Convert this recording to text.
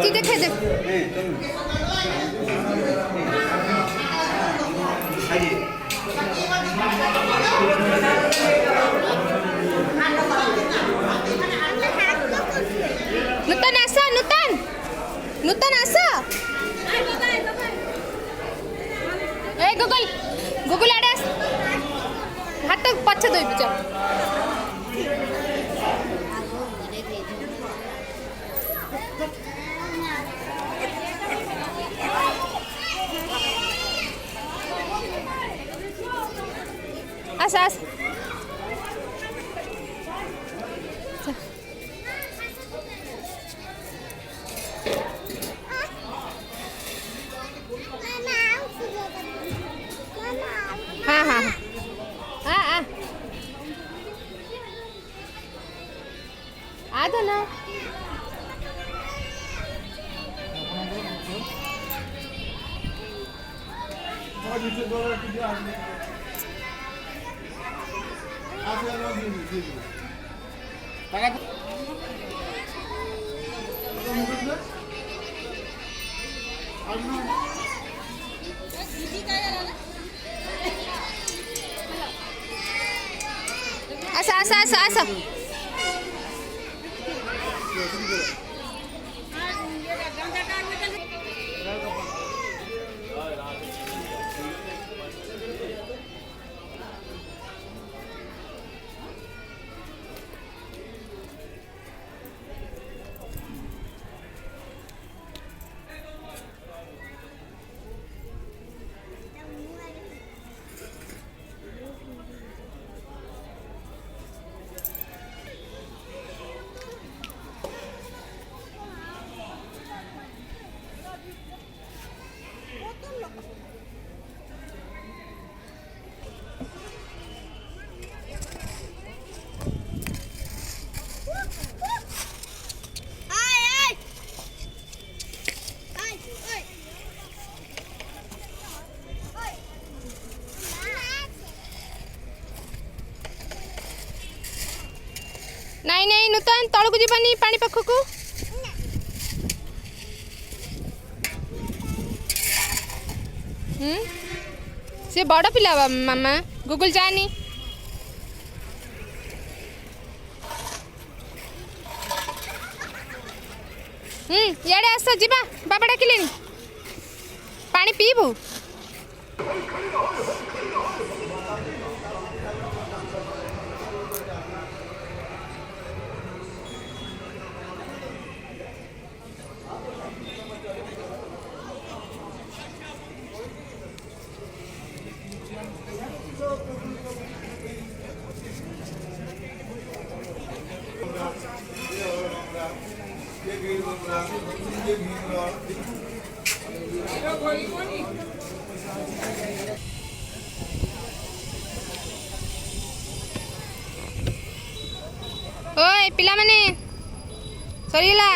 मुदी देखे दे नूतन आसा नूतन आसा ए गुगल आड़े आस हाथ पछ दई बिचा आस हाँ हाँ हाँ आ तो ना आसा नहीं नूतन तलू को जीवानी पानी पाखक से बड़ पिला मामा गुगल जानी याडे आस जीवा बाबा डाकिले पानी पीबू ओए पिला माने सरीला